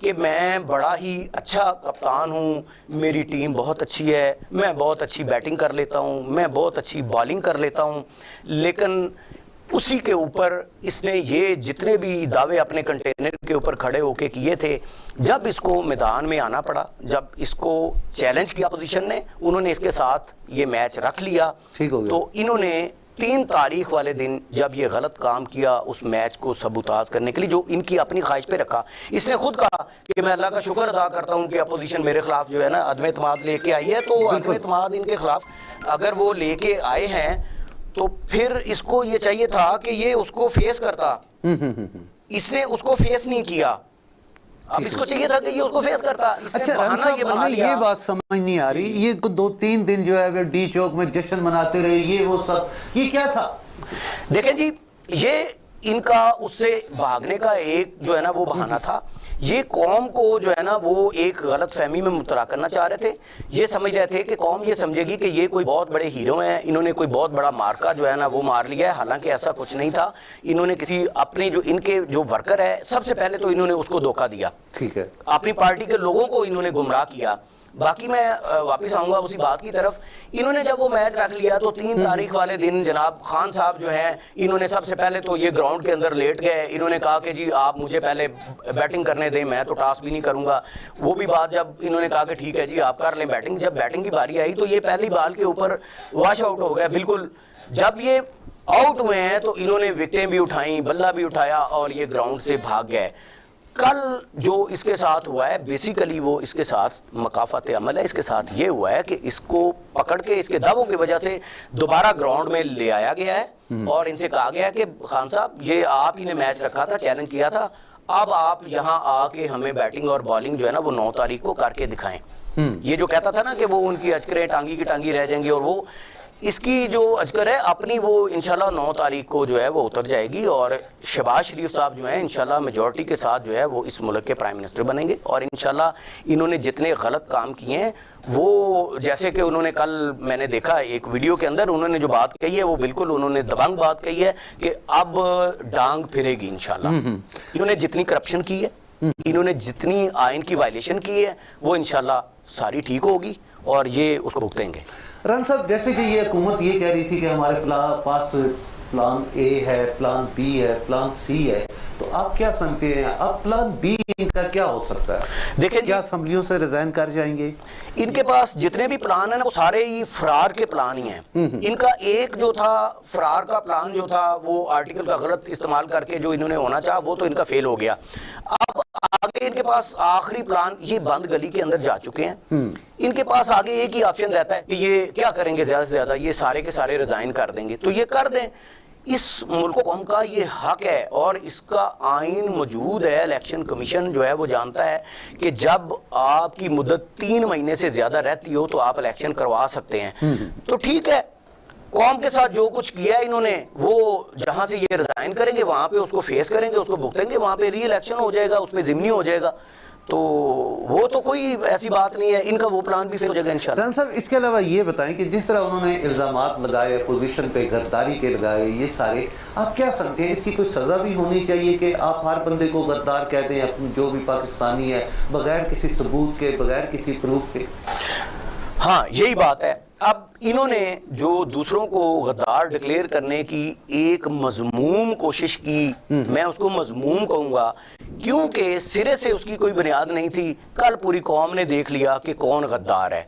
کہ میں بڑا ہی اچھا کپتان ہوں, میری ٹیم بہت اچھی ہے, میں بہت اچھی بیٹنگ کر لیتا ہوں, میں بہت اچھی بالنگ کر لیتا ہوں, لیکن اسی کے اوپر اس نے یہ جتنے بھی دعوے اپنے کنٹینر کے اوپر کھڑے ہو کے کیے تھے, جب اس کو میدان میں آنا پڑا, جب اس کو چیلنج کیا اپوزیشن نے, انہوں نے اس کے ساتھ یہ میچ رکھ لیا. تو انہوں نے 3 تاریخ والے دن جب یہ غلط کام کیا اس میچ کو سبوتاژ کرنے کے لیے, جو ان کی اپنی خواہش پہ رکھا, اس نے خود کہا کہ میں اللہ کا شکر ادا کرتا ہوں کہ اپوزیشن میرے خلاف جو ہے نا عدم اعتماد لے کے آئی ہے. تو عدم اعتماد ان کے خلاف اگر وہ لے کے آئے ہیں تو پھر اس کو یہ چاہیے تھا کہ یہ اس کو فیس کرتا, اس نے اس کو فیس نہیں کیا. اب اس کو چاہیے تھا کہ یہ اس کو فیس کرتا. اچھا رن صاحب, ہمیں یہ بات سمجھ نہیں آ رہی, یہ 2-3 دن جو ہے ڈی چوک میں جشن مناتے رہے, یہ وہ سب, یہ کیا تھا؟ دیکھیں جی, یہ ان کا اس سے بھاگنے کا ایک جو ہے نا وہ بہانہ تھا. یہ قوم کو جو ہے نا وہ ایک غلط فہمی میں مبتلا کرنا چاہ رہے تھے. یہ سمجھ رہے تھے کہ قوم یہ سمجھے گی کہ یہ کوئی بہت بڑے ہیرو ہیں, انہوں نے کوئی بہت بڑا مارکا جو ہے نا وہ مار لیا ہے. حالانکہ ایسا کچھ نہیں تھا. انہوں نے کسی اپنے جو ان کے جو ورکر ہے, سب سے پہلے تو انہوں نے اس کو دھوکہ دیا, ٹھیک ہے, اپنی پارٹی کے لوگوں کو انہوں نے گمراہ کیا. باقی میں واپس آؤں گا اسی بات کی طرف. انہوں نے جب وہ میچ رکھ لیا تو 3 تاریخ والے دن جناب خان صاحب جو ہیں, انہوں نے سب سے پہلے تو یہ گراؤنڈ کے اندر لیٹ گئے. انہوں نے کہا کہ جی آپ مجھے پہلے بیٹنگ کرنے دیں, میں تو ٹاس بھی نہیں کروں گا. وہ بھی بات جب انہوں نے کہا کہ ٹھیک ہے جی آپ کر لیں بیٹنگ, جب بیٹنگ کی باری آئی تو یہ پہلی بال کے اوپر واش آؤٹ ہو گیا بالکل. جب یہ آؤٹ ہوئے ہیں تو انہوں نے وکٹیں بھی اٹھائیں, بلہ بھی اٹھایا اور یہ گراؤنڈ سے بھاگ گئے. کل جو اس کے ساتھ ہوا ہے بیسیکلی وہ اس کے ساتھ مکافات عمل ہے. اس کے ساتھ یہ ہوا ہے کہ اس کو پکڑ کے اس کے دعووں کی وجہ سے دوبارہ گراؤنڈ میں لے آیا گیا ہے اور ان سے کہا گیا کہ خان صاحب یہ آپ ہی نے میچ رکھا تھا, چیلنج کیا تھا, اب آپ یہاں آ کے ہمیں بیٹنگ اور بالنگ جو ہے نا وہ 9 تاریخ کو کر کے دکھائیں. یہ جو کہتا تھا نا کہ وہ ان کی اجکریں ٹانگی کی ٹانگی رہ جائیں گی, اور وہ اس کی جو اجکر ہے اپنی وہ انشاءاللہ 9 تاریخ کو جو ہے وہ اتر جائے گی, اور شہباز شریف صاحب جو ہیں انشاءاللہ میجورٹی کے ساتھ جو ہے وہ اس ملک کے پرائم منسٹر بنیں گے. اور انشاءاللہ انہوں نے جتنے غلط کام کیے ہیں وہ, جیسے کہ انہوں نے کل میں نے دیکھا ایک ویڈیو کے اندر انہوں نے جو بات کہی ہے وہ بالکل انہوں نے دبنگ بات کہی ہے کہ اب ڈانگ پھرے گی انشاءاللہ. انہوں نے جتنی کرپشن کی ہے, انہوں نے جتنی آئین کی وائلیشن کی ہے, وہ انشاءاللہ ساری ٹھیک ہوگی اور یہ اس کو بھگتیں گے. رن صاحب, جیسے کہ یہ حکومت یہ کہہ رہی تھی کہ ہمارے پاس پلان اے ہے, پلان بی ہے, پلان سی ہے, تو آپ کیا سمجھتے ہیں اب پلان بی ان کا کیا ہو سکتا ہے؟ دیکھیں کیا اسمبلیوں سے ریزائن کر جائیں گے؟ ان کے پاس جتنے بھی پلان ہیں نا وہ سارے ہی فرار کے پلان ہی ہیں. ان کا ایک جو تھا فرار کا پلان جو تھا وہ آرٹیکل کا غلط استعمال کر کے جو انہوں نے ہونا چاہا وہ تو ان کا فیل ہو گیا. اب آگے ان کے پاس آخری پلان, یہ بند گلی کے اندر جا چکے ہیں. ان کے پاس آگے ایک ہی آپشن رہتا ہے کہ یہ کیا کریں گے, زیادہ سے زیادہ یہ سارے کے سارے ریزائن کر دیں گے. تو یہ کر دیں, اس ملک و قوم کا یہ حق ہے اور اس کا آئین موجود ہے. الیکشن کمیشن جو ہے وہ جانتا ہے کہ جب آپ کی مدت 3 مہینے سے زیادہ رہتی ہو تو آپ الیکشن کروا سکتے ہیں. تو ٹھیک ہے, قوم کے ساتھ جو کچھ کیا ہے انہوں نے, وہ جہاں سے یہ ریزائن کریں گے وہاں پہ اس کو فیس کریں گے, اس کو بھگتیں گے, وہاں پہ ری الیکشن ہو جائے گا, اس پہ ضمنی ہو جائے گا. تو وہ تو کوئی ایسی بات نہیں ہے, ان کا وہ پلان بھی پھر ہو جائے گا انشاءاللہ. رن صاحب, اس کے علاوہ یہ بتائیں کہ جس طرح انہوں نے الزامات لگائے اپوزیشن پہ, غداری کے لگائے, یہ سارے آپ کیا سمجھتے ہیں اس کی کوئی سزا بھی ہونی چاہیے کہ آپ ہر بندے کو غدار کہہ دیں جو بھی پاکستانی ہے, بغیر کسی ثبوت کے, بغیر کسی پروف کے؟ ہاں یہی بات ہے. اب انہوں نے جو دوسروں کو غدار ڈکلیئر کرنے کی ایک مذموم کوشش کی, میں اس کو مذموم کہوں گا کیونکہ سرے سے اس کی کوئی بنیاد نہیں تھی. کل پوری قوم نے دیکھ لیا کہ کون غدار ہے,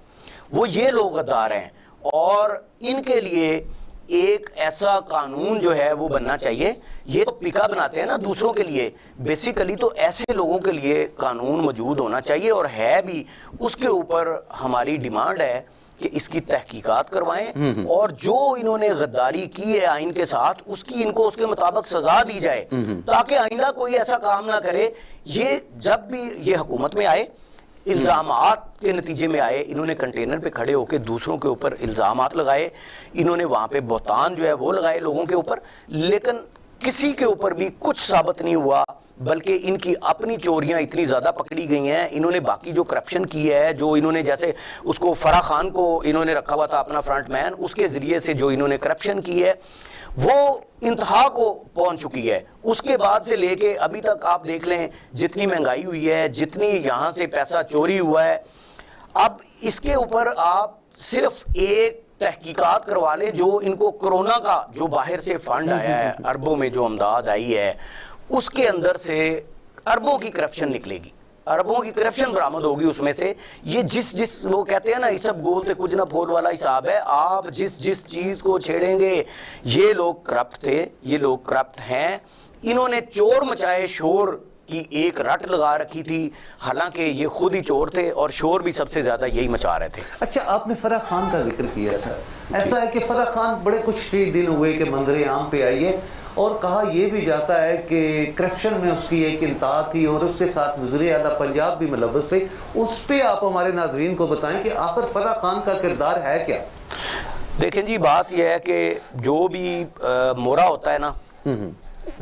وہ یہ لوگ غدار ہیں. اور ان کے لیے ایک ایسا قانون جو ہے وہ بننا چاہیے. یہ تو پکا بناتے ہیں نا دوسروں کے لیے, بیسیکلی تو ایسے لوگوں کے لیے قانون موجود ہونا چاہیے اور ہے بھی. اس کے اوپر ہماری ڈیمانڈ ہے کہ اس کی تحقیقات کروائیں اور جو انہوں نے غداری کی ہے آئین کے ساتھ اس کی ان کو اس کے مطابق سزا دی جائے تاکہ آئندہ کوئی ایسا کام نہ کرے. یہ جب بھی یہ حکومت میں آئے, الزامات کے نتیجے میں آئے, انہوں نے کنٹینر پہ کھڑے ہو کے دوسروں کے اوپر الزامات لگائے, انہوں نے وہاں پہ بہتان جو ہے وہ لگائے لوگوں کے اوپر, لیکن کسی کے اوپر بھی کچھ ثابت نہیں ہوا, بلکہ ان کی اپنی چوریاں اتنی زیادہ پکڑی گئی ہیں. انہوں نے باقی جو کرپشن کی ہے, جو انہوں نے جیسے اس کو فرح خان کو انہوں نے رکھا ہوا تھا اپنا فرنٹ مین, اس کے ذریعے سے جو انہوں نے کرپشن کی ہے وہ انتہا کو پہنچ چکی ہے. اس کے بعد سے لے کے ابھی تک آپ دیکھ لیں جتنی مہنگائی ہوئی ہے, جتنی یہاں سے پیسہ چوری ہوا ہے. اب اس کے اوپر آپ صرف ایک تحقیقات کروا لیں, جو ان کو کرونا کا جو باہر سے فنڈ آیا ہے, اربوں میں جو امداد آئی ہے, اس کے اندر سے اربوں کی کرپشن نکلے گی, اربوں کی کرپشن برآمد ہوگی اس میں سے. یہ جس وہ کہتے ہیں نا, یہ سب گول سے کچھ نہ پھول والا حساب ہے. آپ جس چیز کو چھیڑیں گے, یہ لوگ کرپٹ تھے, یہ لوگ کرپٹ ہیں. انہوں نے چور مچائے شور کی ایک رٹ لگا رکھی تھی, حالانکہ یہ خود ہی چور تھے اور شور بھی سب سے زیادہ یہی مچا رہے تھے. اچھا, آپ نے فرح خان کا ذکر کیا تھا. ایسا ہے کہ فرح خان بڑے کچھ دن ہوئے کہ منظر عام پہ آئی ہے, اور کہا یہ بھی جاتا ہے کہ کرپشن میں اس کی ایک انتہا تھی, اور اس کے ساتھ وزیر اعلیٰ پنجاب بھی ملوث تھے. اس پہ آپ ہمارے ناظرین کو بتائیں کہ آخر فرح خان کا کردار ہے کیا؟ دیکھیں جی, بات یہ ہے کہ جو بھی مورا ہوتا ہے نا,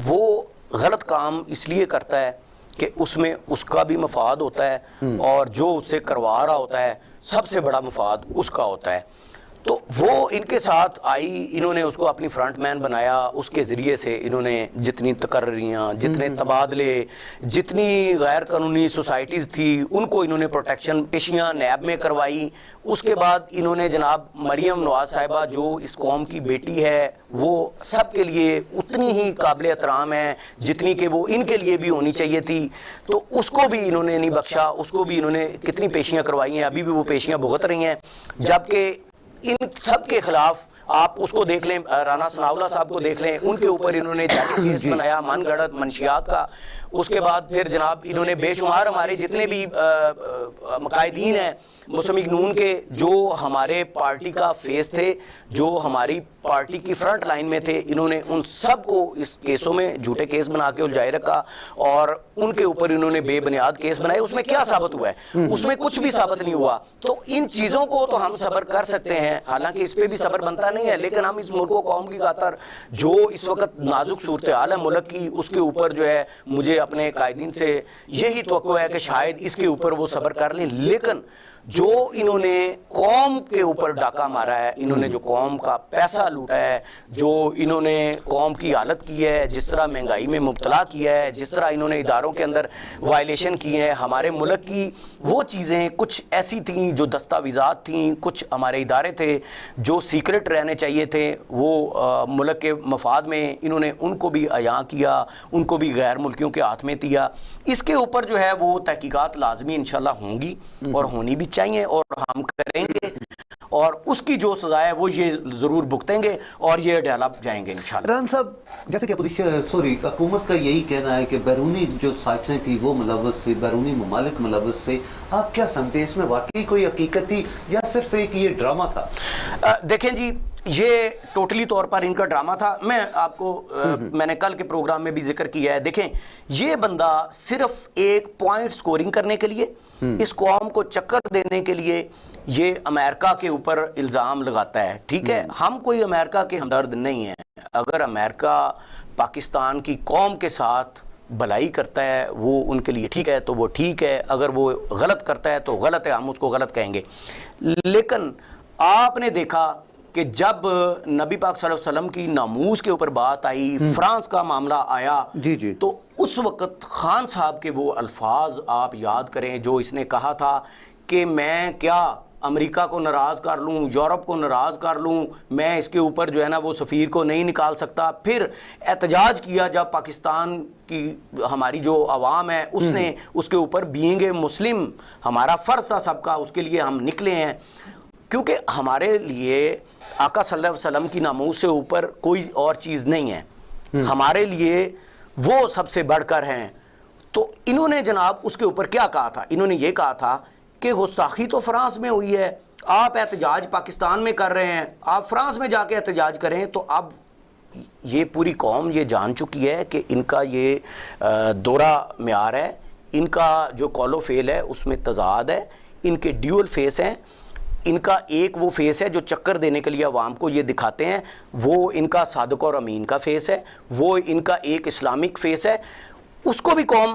وہ غلط کام اس لیے کرتا ہے کہ اس میں اس کا بھی مفاد ہوتا ہے, اور جو اس سے کروا رہا ہوتا ہے سب سے بڑا مفاد اس کا ہوتا ہے. تو وہ ان کے ساتھ آئی, انہوں نے اس کو اپنی فرنٹ مین بنایا. اس کے ذریعے سے انہوں نے جتنی تقرریاں, جتنے تبادلے, جتنی غیر قانونی سوسائٹیز تھی, ان کو انہوں نے پروٹیکشن پیشیاں نیب میں کروائی. اس کے بعد انہوں نے جناب مریم نواز صاحبہ جو اس قوم کی بیٹی ہے, وہ سب کے لیے اتنی ہی قابل احترام ہے جتنی کہ وہ ان کے لیے بھی ہونی چاہیے تھی. تو اس کو بھی انہوں نے نہیں بخشا, اس کو بھی انہوں نے کتنی پیشیاں کروائی ہیں, ابھی بھی وہ پیشیاں بھگت رہی ہیں. جبکہ ان سب کے خلاف آپ اس کو دیکھ لیں, رانا ثناءاللہ صاحب کو دیکھ لیں, ان کے اوپر انہوں نے جعلی کیس بنایا من گھڑت منشیات کا. اس کے بعد پھر جناب انہوں نے بے شمار ہمارے جتنے بھی قائدین ہیں مسلم نون کے, جو ہمارے پارٹی کا فیس تھے, جو ہماری پارٹی کی فرنٹ لائن میں تھے, انہوں نے ان سب کو اس کیسوں میں جھوٹے کیس بنا کے الجھائے رکھا, اور ان کے اوپر انہوں نے بے بنیاد کیس بنائے. اس میں کیا ثابت ہوا ہے؟ اس میں کچھ بھی ثابت نہیں ہوا. تو ان چیزوں کو تو ہم صبر کر سکتے ہیں, حالانکہ اس پہ بھی صبر بنتا نہیں ہے, لیکن ہم اس ملک و قوم کی خاطر جو اس وقت نازک صورتحال ہے ملک کی, اس کے اوپر جو ہے مجھے اپنے قائدین سے یہی توقع ہے کہ شاید اس کے اوپر وہ صبر کر لیں. لیکن جو انہوں نے قوم کے اوپر ڈاکہ مارا ہے, انہوں نے جو قوم کا پیسہ لوٹا ہے, جو انہوں نے قوم کی حالت کی ہے, جس طرح مہنگائی میں مبتلا کیا ہے, جس طرح انہوں نے اداروں کے اندر وائلیشن کی ہیں, ہمارے ملک کی وہ چیزیں کچھ ایسی تھیں جو دستاویزات تھیں, کچھ ہمارے ادارے تھے جو سیکرٹ رہنے چاہیے تھے, وہ ملک کے مفاد میں انہوں نے ان کو بھی عیاں کیا, ان کو بھی غیر ملکیوں کے ہاتھ میں دیا. اس کے اوپر جو ہے وہ تحقیقات لازمی انشاءاللہ ہوں گی اور ہونی بھی چاہیے, اور ہم کریں گے, اور اس کی جو سزا ہے وہ یہ ضرور بھگتیں گے اور یہ ڈیولپ جائیں گے انشاءاللہ. رحان صاحب, جیسے کہ حکومت کا یہی کہنا ہے کہ بیرونی جو سازشیں تھیں وہ ملوث تھی, بیرونی ممالک ملوث تھے. آپ کیا سمجھتے ہیں, اس میں واقعی کوئی حقیقت تھی یا صرف ایک یہ ڈرامہ تھا؟ دیکھیں جی, یہ ٹوٹلی طور پر ان کا ڈرامہ تھا. میں آپ کو میں نے کل کے پروگرام میں بھی ذکر کیا ہے. دیکھیں, یہ بندہ صرف ایک پوائنٹ سکورنگ کرنے کے لیے, اس قوم کو چکر دینے کے لیے یہ امریکہ کے اوپر الزام لگاتا ہے. ٹھیک ہے, ہم کوئی امریکہ کے ہمدرد نہیں ہیں. اگر امریکہ پاکستان کی قوم کے ساتھ بھلائی کرتا ہے وہ ان کے لیے ٹھیک ہے تو وہ ٹھیک ہے, اگر وہ غلط کرتا ہے تو غلط ہے, ہم اس کو غلط کہیں گے. لیکن آپ نے دیکھا کہ جب نبی پاک صلی اللہ علیہ وسلم کی ناموس کے اوپر بات آئی, فرانس کا معاملہ آیا, تو اس وقت خان صاحب کے وہ الفاظ آپ یاد کریں جو اس نے کہا تھا کہ میں کیا امریکہ کو ناراض کر لوں, یورپ کو ناراض کر لوں, میں اس کے اوپر جو ہے نا وہ سفیر کو نہیں نکال سکتا. پھر احتجاج کیا جب پاکستان کی ہماری جو عوام ہے اس نے اس کے اوپر بینگ اے مسلم ہمارا فرض تھا سب کا, اس کے لیے ہم نکلے ہیں, کیونکہ ہمارے لیے آقا صلی اللہ علیہ وسلم کی ناموس سے اوپر کوئی اور چیز نہیں ہے, ہمارے لیے وہ سب سے بڑھ کر ہیں. تو انہوں نے جناب اس کے اوپر کیا کہا تھا؟ انہوں نے یہ کہا تھا کہ گستاخی تو فرانس میں ہوئی ہے, آپ احتجاج پاکستان میں کر رہے ہیں, آپ فرانس میں جا کے احتجاج کریں. تو اب یہ پوری قوم یہ جان چکی ہے کہ ان کا یہ دورہ معیار ہے, ان کا جو قول و فعل ہے اس میں تضاد ہے, ان کے ڈیول فیس ہیں. ان کا ایک وہ فیس ہے جو چکر دینے کے لیے عوام کو یہ دکھاتے ہیں, وہ ان کا صادق اور امین کا فیس ہے, وہ ان کا ایک اسلامک فیس ہے. اس کو بھی قوم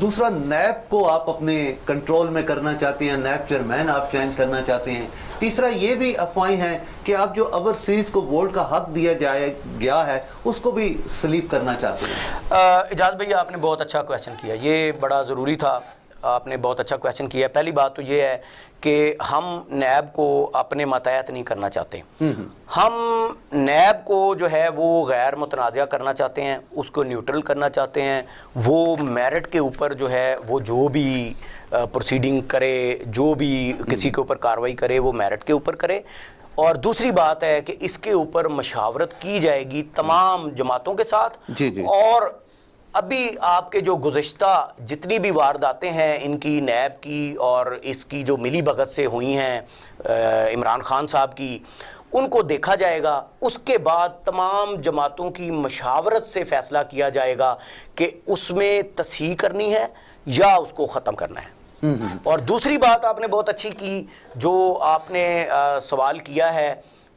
دوسرا نیب کو آپ اپنے کنٹرول میں کرنا چاہتے ہیں, نیب چیئرمین آپ چینج کرنا چاہتے ہیں. تیسرا یہ بھی افواہیں ہیں کہ آپ جو اوورسیز کو ووٹ کا حق دیا گیا ہے اس کو بھی سلیپ کرنا چاہتے ہیں. اجاز بھیا آپ نے بہت اچھا کویشچن کیا, یہ بڑا ضروری تھا, آپ نے بہت اچھا کویشچن کیا. پہلی بات تو یہ ہے کہ ہم نیب کو اپنے ماتحت نہیں کرنا چاہتے, ہم نیب کو جو ہے وہ غیر متنازعہ کرنا چاہتے ہیں, اس کو نیوٹرل کرنا چاہتے ہیں. وہ میرٹ کے اوپر جو ہے وہ جو بھی پروسیڈنگ کرے, جو بھی کسی کے اوپر کارروائی کرے وہ میرٹ کے اوپر کرے. اور دوسری بات ہے کہ اس کے اوپر مشاورت کی جائے گی تمام جماعتوں کے ساتھ. اور ابھی آپ کے جو گزشتہ جتنی بھی وارداتیں ہیں ان کی نیب کی اور اس کی جو ملی بھگت سے ہوئی ہیں عمران خان صاحب کی, ان کو دیکھا جائے گا. اس کے بعد تمام جماعتوں کی مشاورت سے فیصلہ کیا جائے گا کہ اس میں تصحیح کرنی ہے یا اس کو ختم کرنا ہے. اور دوسری بات آپ نے بہت اچھی کی, جو آپ نے سوال کیا ہے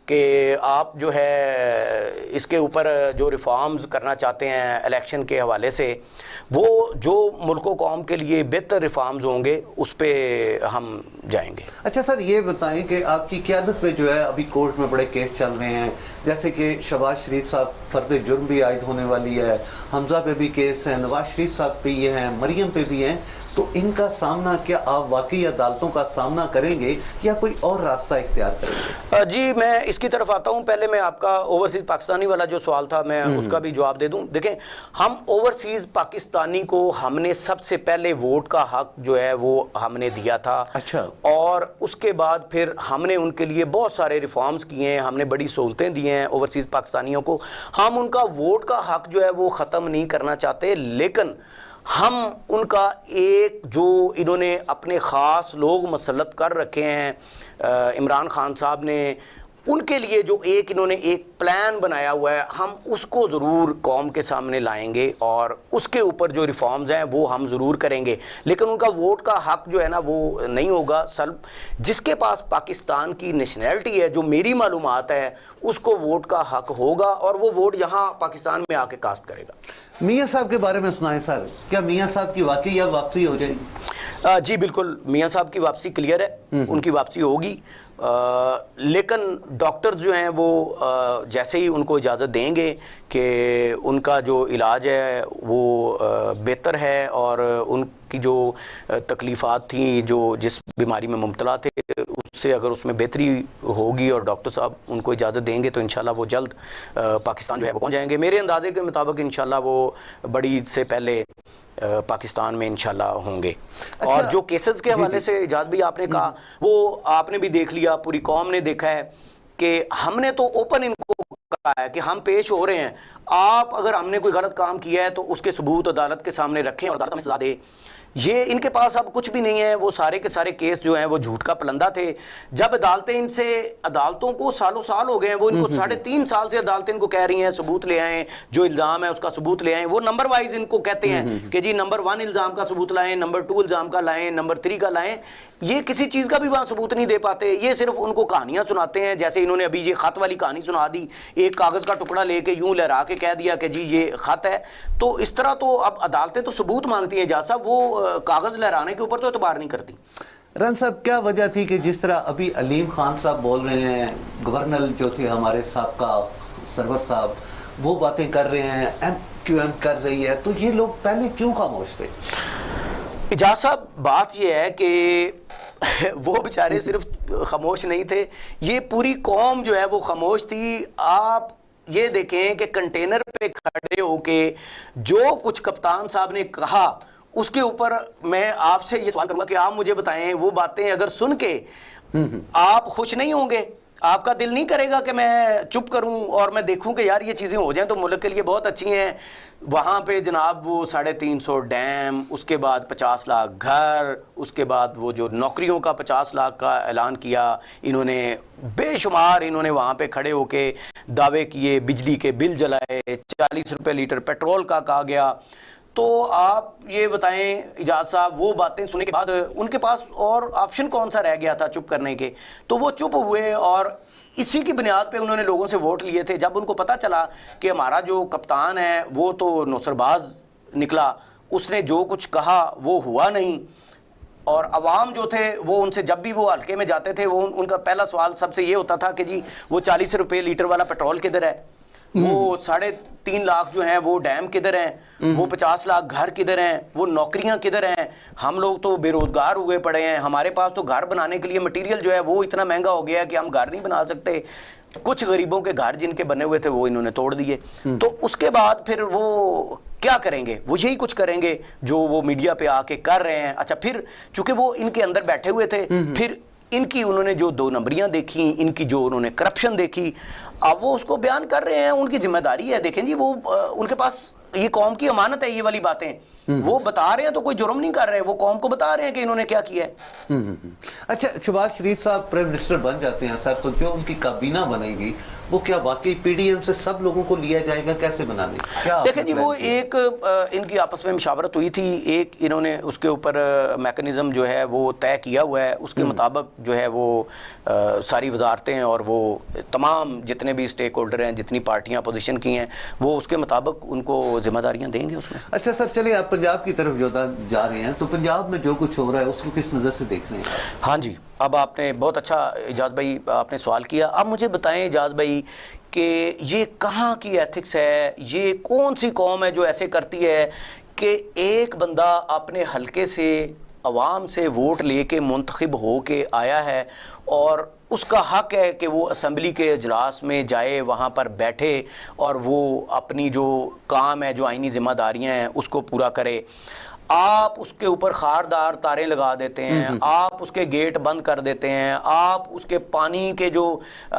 کہ آپ جو ہے اس کے اوپر جو ریفارمز کرنا چاہتے ہیں الیکشن کے حوالے سے, وہ جو ملک و قوم کے لیے بہتر ریفارمز ہوں گے اس پہ ہم جائیں گے. اچھا سر, یہ بتائیں کہ آپ کی قیادت پہ جو ہے ابھی کورٹ میں بڑے کیس چل رہے ہیں, جیسے کہ شہباز شریف صاحب فرد جرم بھی عائد ہونے والی ہے, حمزہ پہ بھی کیس ہے, نواز شریف صاحب پہ یہ ہیں, مریم پہ بھی ہیں. تو ان کا سامنا کیا آپ واقعی عدالتوں کا سامنا کریں گے یا کوئی اور راستہ اختیار کریں گے؟ جی میں اس کی طرف آتا ہوں. پہلے میں آپ کا اوورسیز پاکستانی والا جو سوال تھا میں اس کا بھی جواب دے دوں. دیکھیں, ہم اوورسیز پاکستانی کو ہم نے سب سے پہلے ووٹ کا حق جو ہے وہ ہم نے دیا تھا. اچھا. اور اس کے بعد پھر ہم نے ان کے لیے بہت سارے ریفارمز کیے ہیں, ہم نے بڑی سہولتیں دی ہیں اوورسیز پاکستانیوں کو. ہم ان کا ووٹ کا حق جو ہے وہ ختم نہیں کرنا چاہتے, لیکن ہم ان کا ایک جو انہوں نے اپنے خاص لوگ مسلط کر رکھے ہیں عمران خان صاحب نے, ان کے لیے جو انہوں نے ایک پلان بنایا ہوا ہے, ہم اس کو ضرور قوم کے سامنے لائیں گے اور اس کے اوپر جو ریفارمز ہیں وہ ہم ضرور کریں گے. لیکن ان کا ووٹ کا حق جو ہے نا وہ نہیں ہوگا سلب. جس کے پاس پاکستان کی نیشنلٹی ہے, جو میری معلومات ہے, اس کو ووٹ کا حق ہوگا اور وہ ووٹ یہاں پاکستان میں آ کے کاسٹ کرے گا. میاں صاحب کے بارے میں سنائیں سر, کیا میاں صاحب کی واقعی یا واپسی ہو جائے گی؟ جی بالکل, میاں صاحب کی واپسی کلیئر ہے, ان کی واپسی ہوگی. لیکن ڈاکٹرز جو ہیں وہ جیسے ہی ان کو اجازت دیں گے کہ ان کا جو علاج ہے وہ بہتر ہے اور ان کی جو تکلیفات تھیں, جو جس بیماری میں مبتلا تھے, اس سے اگر اس میں بہتری ہوگی اور ڈاکٹر صاحب ان کو اجازت دیں گے تو انشاءاللہ وہ جلد پاکستان جو ہے وہ پہنچ جائیں گے. میرے اندازے کے مطابق انشاءاللہ وہ بڑی عید سے پہلے پاکستان میں انشاءاللہ ہوں گے. اور جو کیسز کے حوالے سے اجاز بھی آپ نے کہا, وہ آپ نے بھی دیکھ لیا, پوری قوم نے دیکھا ہے کہ ہم نے تو اوپن ان کو کہا ہے کہ ہم پیش ہو رہے ہیں, آپ اگر ہم نے کوئی غلط کام کیا ہے تو اس کے ثبوت عدالت کے سامنے رکھیں اور عدالت ہمیں سزا دے. یہ ان کے پاس اب کچھ بھی نہیں ہے, وہ سارے کے سارے کیس جو ہیں وہ جھوٹ کا پلندہ تھے. جب عدالتیں ان سے, عدالتوں کو سالوں سال ہو گئے ہیں, وہ ان کو 3.5 سال سے عدالتیں ان کو کہہ رہی ہیں ثبوت لے آئیں, جو الزام ہے اس کا ثبوت لے آئیں. وہ نمبر وائز ان کو کہتے ہیں کہ جی نمبر 1 الزام کا ثبوت لائیں, نمبر 2 الزام کا لائیں, نمبر 3 کا لائیں. یہ کسی چیز کا بھی وہاں ثبوت نہیں دے پاتے, یہ صرف ان کو کہانیاں سناتے ہیں. جیسے انہوں نے ابھی یہ خط والی کہانی سنا دی, ایک کاغذ کا ٹکڑا لے کے یوں لہرا کے کہہ دیا کہ جی یہ خط ہے. تو اس طرح تو اب عدالتیں تو ثبوت مانگتی ہیں جہاں صاحب, وہ کاغذ لہرانے کے اوپر تو اعتبار نہیں کرتی. رن صاحب, کیا وجہ تھی کہ جس طرح ابھی علیم خان صاحب بول رہے ہیں, گورنر جو تھے ہمارے سابقہ سرور صاحب, وہ باتیں کر رہے ہیں, MQM کر رہی ہے, تو یہ لوگ پہلے کیوں خاموش تھے؟ اجاز صاحب, بات یہ ہے کہ وہ بیچارے صرف خاموش نہیں تھے, یہ پوری قوم جو ہے وہ خاموش تھی. آپ یہ دیکھیں کہ کنٹینر پہ کھڑے ہو کے جو کچھ کپتان صاحب نے کہا, اس کے اوپر میں آپ سے یہ سوال کروں گا کہ آپ مجھے بتائیں, وہ باتیں اگر سن کے آپ خوش نہیں ہوں گے, آپ کا دل نہیں کرے گا کہ میں چپ کروں اور میں دیکھوں کہ یار یہ چیزیں ہو جائیں تو ملک کے لیے بہت اچھی ہیں. وہاں پہ جناب وہ 350 ڈیم, اس کے بعد 50 لاکھ گھر, اس کے بعد وہ جو نوکریوں کا 50 لاکھ کا اعلان کیا انہوں نے, بے شمار انہوں نے وہاں پہ کھڑے ہو کے دعوے کیے, بجلی کے بل جلائے, 40 روپے لیٹر پیٹرول کا کہا گیا. تو آپ یہ بتائیں اجاز صاحب, وہ باتیں سننے کے بعد ان کے پاس اور آپشن کون سا رہ گیا تھا چپ کرنے کے؟ تو وہ چپ ہوئے اور اسی کی بنیاد پہ انہوں نے لوگوں سے ووٹ لیے تھے. جب ان کو پتہ چلا کہ ہمارا جو کپتان ہے وہ تو نوسر باز نکلا اس نے جو کچھ کہا وہ ہوا نہیں، اور عوام جو تھے وہ ان سے جب بھی وہ حلقے میں جاتے تھے وہ ان کا پہلا سوال سب سے یہ ہوتا تھا کہ جی وہ 40 روپے لیٹر والا پیٹرول کدھر ہے، وہ 3.5 لاکھ جو ہیں وہ ڈیم کدھر ہیں، وہ 50 لاکھ گھر کدھر ہیں، وہ نوکریاں کدھر ہیں، ہم لوگ تو بے روزگار ہوئے پڑے ہیں، ہمارے پاس تو گھر بنانے کے لیے مٹیریل جو ہے وہ اتنا مہنگا ہو گیا ہے کہ ہم گھر نہیں بنا سکتے، کچھ غریبوں کے گھر جن کے بنے ہوئے تھے وہ انہوں نے توڑ دیے۔ تو اس کے بعد پھر وہ کیا کریں گے؟ وہ یہی کچھ کریں گے جو وہ میڈیا پہ آ کے کر رہے ہیں۔ اچھا پھر چونکہ وہ ان کے اندر بیٹھے ہوئے تھے، پھر ان کی انہوں نے جو 2 نمبریاں دیکھی، ان کی جو انہوں نے کرپشن دیکھی، اب وہ اس کو بیان کر رہے ہیں، ان کی ذمہ داری ہے۔ دیکھیں جی وہ ان کے پاس یہ قوم کی امانت ہے، یہ والی باتیں وہ بتا رہے ہیں تو کوئی جرم نہیں کر رہے، وہ قوم کو بتا رہے ہیں کہ انہوں نے کیا کیا ہے۔ اچھا شہباز شریف صاحب پرائم منسٹر بن جاتے ہیں سر، تو جو ان کی کابینہ بنے گی وہ کیا واقعی پی ڈی ایم سے سب لوگوں کو لیا جائے گا؟ کیسے بنانے؟ دیکھیں جی وہ ایک ان کی آپس میں مشاورت ہوئی تھی، ایک انہوں نے اس کے اوپر میکنزم جو ہے وہ طے کیا ہوا ہے، اس کے مطابق جو ہے وہ ساری وزارتیں اور وہ تمام جتنے بھی اسٹیک ہولڈر ہیں، جتنی پارٹیاں پوزیشن کی ہیں، وہ اس کے مطابق ان کو ذمہ داریاں دیں گے اس میں۔ اچھا سر چلیے آپ پنجاب کی طرف جو جا رہے ہیں، تو پنجاب میں جو کچھ ہو رہا ہے اس کو کس نظر سے دیکھ رہے ہیں؟ ہاں جی، اب آپ نے بہت اچھا اعجاز بھائی آپ نے سوال کیا۔ اب مجھے بتائیں اعجاز بھائی کہ یہ کہاں کی ایتھکس ہے، یہ کون سی قوم ہے جو ایسے کرتی ہے کہ ایک بندہ اپنے حلقے سے عوام سے ووٹ لے کے منتخب ہو کے آیا ہے اور اس کا حق ہے کہ وہ اسمبلی کے اجلاس میں جائے، وہاں پر بیٹھے اور وہ اپنی جو کام ہے، جو آئینی ذمہ داریاں ہیں اس کو پورا کرے۔ آپ اس کے اوپر خاردار تاریں لگا دیتے ہیں، آپ اس کے گیٹ بند کر دیتے ہیں، آپ اس کے پانی کے جو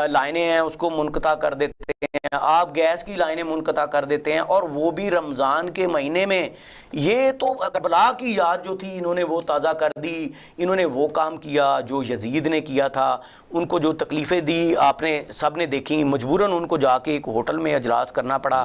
لائنیں ہیں اس کو منقطع کر دیتے ہیں، آپ گیس کی لائنیں منقطع کر دیتے ہیں، اور وہ بھی رمضان کے مہینے میں۔ یہ تو کربلا کی یاد جو تھی انہوں نے وہ تازہ کر دی، انہوں نے وہ کام کیا جو یزید نے کیا تھا، ان کو جو تکلیفیں دی آپ نے سب نے دیکھی، مجبوراً ان کو جا کے ایک ہوٹل میں اجلاس کرنا پڑا۔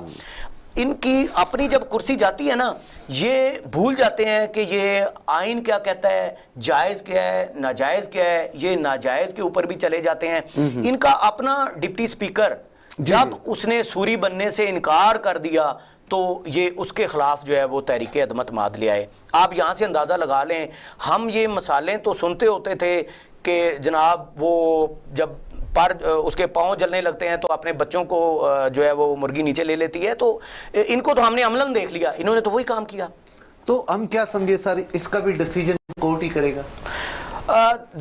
ان کی اپنی جب کرسی جاتی ہے نا، یہ بھول جاتے ہیں کہ یہ آئین کیا کہتا ہے، جائز کیا ہے، ناجائز کیا ہے، یہ ناجائز کے اوپر بھی چلے جاتے ہیں۔ ان کا اپنا ڈپٹی سپیکر جب اس نے سوری بننے سے انکار کر دیا تو یہ اس کے خلاف جو ہے وہ تحریک عدم اعتماد لے آئے۔ آپ یہاں سے اندازہ لگا لیں، ہم یہ مسالیں تو سنتے ہوتے تھے کہ جناب وہ جب پر اس کے پاؤں جلنے لگتے ہیں تو اپنے بچوں کو جو ہے وہ مرغی نیچے لے لیتی ہے، تو ان کو تو ہم نے عملاً دیکھ لیا، انہوں نے تو وہی کام کیا۔ تو ہم کیا سمجھے سر، اس کا بھی ڈیسیجن کورٹ ہی کرے گا؟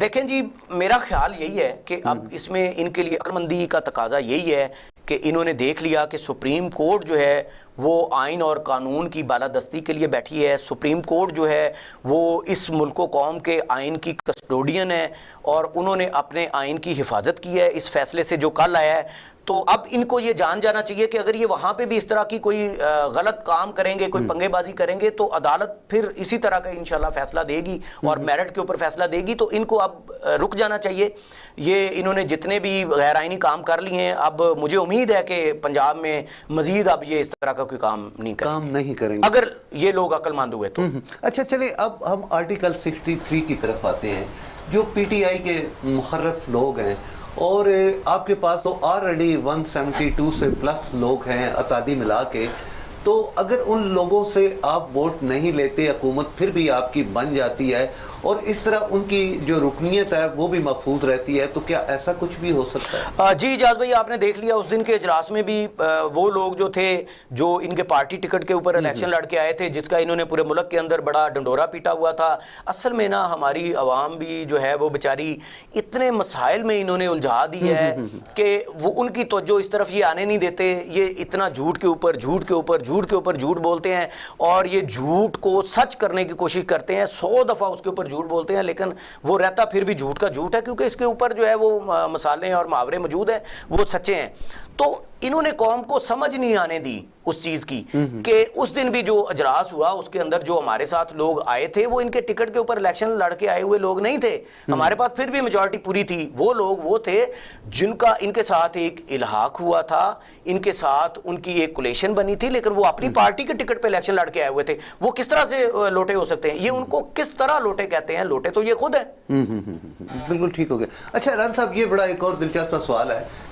دیکھیں جی میرا خیال یہی ہے کہ اب اس میں ان کے لیے عقل مندی کا تقاضا یہی ہے کہ انہوں نے دیکھ لیا کہ سپریم کورٹ جو ہے وہ آئین اور قانون کی بالادستی کے لیے بیٹھی ہے، سپریم کورٹ جو ہے وہ اس ملک و قوم کے آئین کی کسٹوڈین ہے، اور انہوں نے اپنے آئین کی حفاظت کی ہے اس فیصلے سے جو کل آیا ہے۔ تو اب ان کو یہ جان جانا چاہیے کہ اگر یہ وہاں پہ بھی اس طرح کی کوئی غلط کام کریں گے، کوئی پنگے بازی کریں گے، تو عدالت پھر اسی طرح کا انشاءاللہ فیصلہ دے گی اور میرٹ کے اوپر فیصلہ دے گی۔ تو ان کو اب رک جانا چاہیے۔ یہ انہوں نے جتنے بھی غیر آئینی کام کر لیے ہیں، اب مجھے امید ہے کہ پنجاب میں مزید اب یہ اس طرح کا کوئی کام نہیں کریں گے اگر یہ لوگ عقل مند ہوئے تو۔ اچھا چلیں اب ہم آرٹیکل 63 کی طرف آتے ہیں، جو پی ٹی آئی کے مخرف لوگ ہیں، اور آپ کے پاس تو آلریڈی 172 سے پلس لوگ ہیں اتحادی ملا کے، تو اگر ان لوگوں سے آپ ووٹ نہیں لیتے، حکومت پھر بھی آپ کی بن جاتی ہے اور اس طرح ان کی جو رکنیت ہے وہ بھی محفوظ رہتی ہے، تو کیا ایسا کچھ بھی ہو سکتا ہے؟ جی اعجاز بھائی آپ نے دیکھ لیا اس دن کے اجلاس میں بھی وہ لوگ جو تھے جو ان کے پارٹی ٹکٹ کے اوپر الیکشن لڑ کے آئے تھے، جس کا انہوں نے پورے ملک کے اندر بڑا ڈنڈورا پیٹا ہوا تھا۔ اصل میں نا ہماری عوام بھی جو ہے وہ بیچاری اتنے مسائل میں انہوں نے الجھا دی ہے کہ وہ ان کی توجہ اس طرف یہ آنے نہیں دیتے۔ یہ اتنا جھوٹ کے اوپر جھوٹ کے اوپر جھوٹ کے اوپر جھوٹ بولتے ہیں، اور یہ جھوٹ کو سچ کرنے کی کوشش کرتے ہیں، 100 دفعہ اس کے اوپر جھوٹ بولتے ہیں، لیکن وہ رہتا پھر بھی جھوٹ کا جھوٹ ہے، کیونکہ اس کے اوپر جو ہے وہ مسالے اور محاورے موجود ہیں، وہ سچے ہیں۔ تو انہوں نے قوم کو سمجھ نہیں آنے دی اس چیز کی کہ اس دن بھی جو اجلاس ہوا اس کے اندر جو ہمارے ساتھ لوگ آئے تھے وہ ان کے ٹکٹ کے اوپر الیکشن لڑ کے آئے ہوئے لوگ نہیں تھے، ہمارے پاس پھر بھی میجورٹی پوری تھی۔ وہ لوگ وہ تھے جن کا ان کے ساتھ ایک الحاق ہوا تھا، ان کے ساتھ ان کی ایک کولیشن بنی تھی، لیکن وہ اپنی پارٹی کے ٹکٹ پہ الیکشن لڑ کے آئے ہوئے تھے۔ وہ کس طرح سے لوٹے ہو سکتے ہیں؟ یہ ان کو کس طرح لوٹے کہتے ہیں؟ لوٹے تو یہ خود ہیں۔ بالکل ٹھیک ہو گیا۔ اچھا ران صاحب، یہ بڑا ایک اور دلچسپ سوال ہے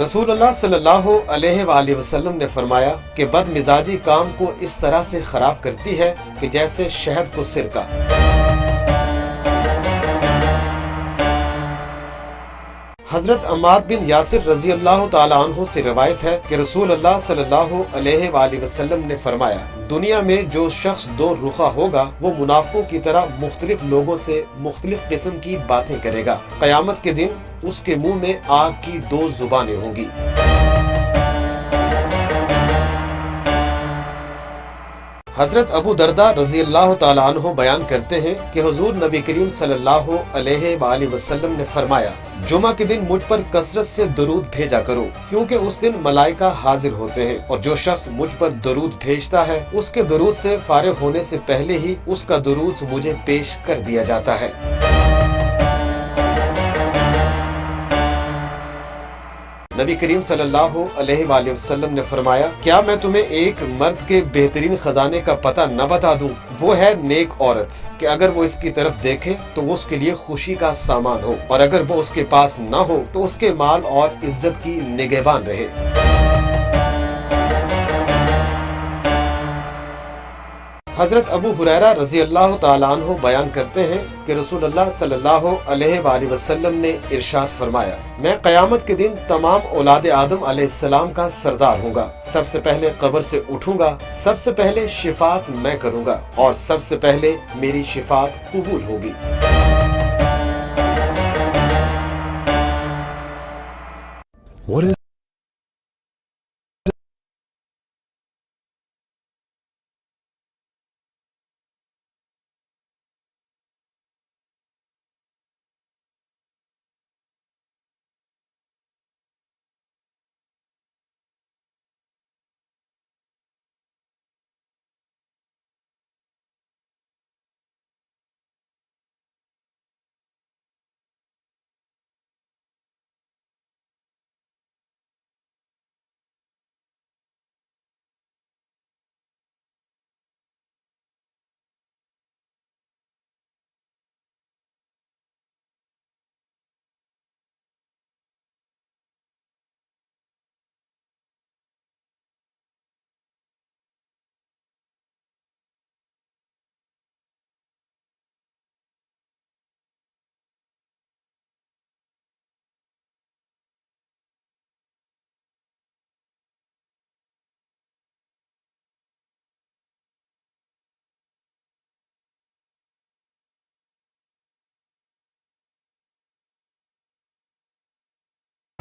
رسول اللہ صلی اللہ علیہ وآلہ وسلم نے فرمایا کہ بد مزاجی کام کو اس طرح سے خراب کرتی ہے کہ جیسے شہد کو سرکہ۔ حضرت عمار بن یاسر رضی اللہ تعالی عنہ سے روایت ہے کہ رسول اللہ صلی اللہ علیہ وآلہ وسلم نے فرمایا، دنیا میں جو شخص دو رخا ہوگا وہ منافقوں کی طرح مختلف لوگوں سے مختلف قسم کی باتیں کرے گا۔ قیامت کے دن اس کے منہ میں آگ کی دو زبانیں ہوں گی۔ حضرت ابو درداء رضی اللہ تعالیٰ عنہ بیان کرتے ہیں کہ حضور نبی کریم صلی اللہ علیہ وآلہ وسلم نے فرمایا، جمعہ کے دن مجھ پر کثرت سے درود بھیجا کرو، کیونکہ اس دن ملائکہ حاضر ہوتے ہیں، اور جو شخص مجھ پر درود بھیجتا ہے اس کے درود سے فارغ ہونے سے پہلے ہی اس کا درود مجھے پیش کر دیا جاتا ہے۔ نبی کریم صلی اللہ علیہ وآلہ وسلم نے فرمایا، کیا میں تمہیں ایک مرد کے بہترین خزانے کا پتہ نہ بتا دوں؟ وہ ہے نیک عورت، کہ اگر وہ اس کی طرف دیکھے تو وہ اس کے لیے خوشی کا سامان ہو، اور اگر وہ اس کے پاس نہ ہو تو اس کے مال اور عزت کی نگہبان رہے۔ حضرت ابو ہریرہ رضی اللہ تعالیٰ عنہ بیان کرتے ہیں کہ رسول اللہ صلی اللہ علیہ وآلہ وسلم نے ارشاد فرمایا، میں قیامت کے دن تمام اولاد آدم علیہ السلام کا سردار ہوں گا، سب سے پہلے قبر سے اٹھوں گا، سب سے پہلے شفاعت میں کروں گا، اور سب سے پہلے میری شفاعت قبول ہوگی۔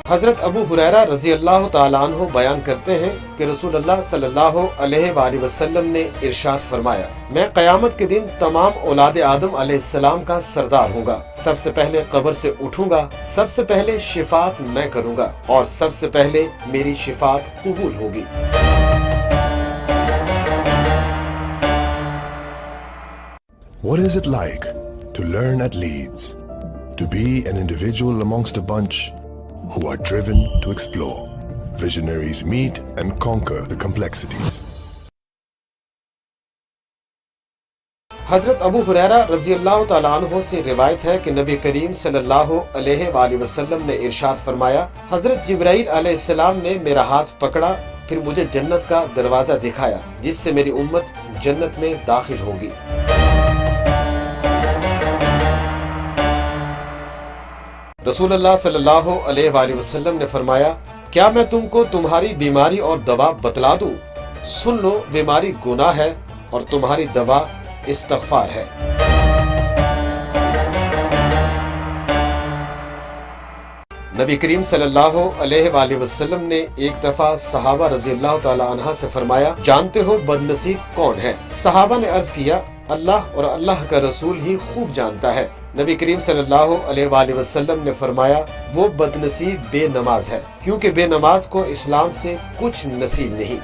حضرت ابو ہریرہ رضی اللہ تعالیٰ عنہ بیان کرتے ہیں کہ رسول اللہ صلی اللہ علیہ وآلہ وسلم نے ارشاد فرمایا، میں قیامت کے دن تمام اولاد آدم علیہ السلام کا سردار ہوں گا، سب سے پہلے قبر سے اٹھوں گا، سب سے پہلے شفاعت میں کروں گا، اور سب سے پہلے میری شفاعت قبول ہوگی۔ What is it like to learn at Leeds? To be an individual amongst a bunch who are driven to explore. Visionaries meet and conquer the complexities. حضرت ابو ہریرہ رضی اللہ تعالیٰ عنہ سے روایت ہے کہ نبی کریم صلی اللہ علیہ وآلہ وسلم نے ارشاد فرمایا، حضرت جبرائیل علیہ السلام نے میرا ہاتھ پکڑا، پھر مجھے جنت کا دروازہ دکھایا جس سے میری امت جنت میں داخل ہوگی۔ رسول اللہ صلی اللہ علیہ وآلہ وسلم نے فرمایا، کیا میں تم کو تمہاری بیماری اور دوا بتلا دوں؟ سن لو، بیماری گناہ ہے اور تمہاری دوا استغفار ہے۔ نبی کریم صلی اللہ علیہ وآلہ وسلم نے ایک دفعہ صحابہ رضی اللہ تعالی عنہ سے فرمایا، جانتے ہو بدنصیب کون ہے؟ صحابہ نے عرض کیا، اللہ اور اللہ کا رسول ہی خوب جانتا ہے۔ نبی کریم صلی اللہ علیہ وآلہ وسلم نے فرمایا، وہ بدنصیب بے نماز ہے، کیونکہ بے نماز کو اسلام سے کچھ نصیب نہیں۔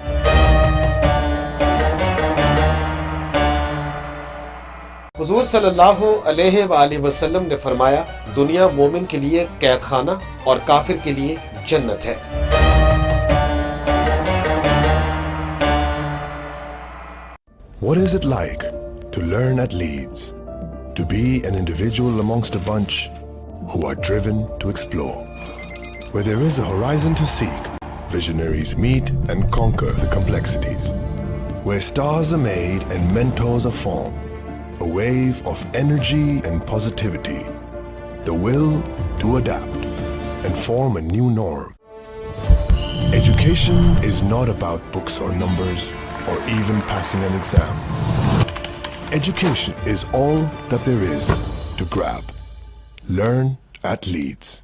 حضور صلی اللہ علیہ وآلہ وسلم نے فرمایا، دنیا مومن کے لیے قید خانہ اور کافر کے لیے جنت ہے۔ What is it like to learn at Leeds? To be an individual amongst a bunch who are driven to explore. Where there is a horizon to seek, visionaries meet and conquer the complexities. Where stars are made and mentors are formed, a wave of energy and positivity, the will to adapt and form a new norm. Education is not about books or numbers or even passing an exam. Education is all that there is to grab. Learn at Leeds.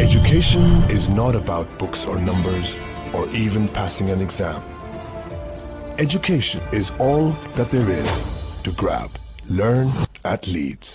Education is not about books or numbers or even passing an exam. Education is all that there is to grab. Learn at Leeds.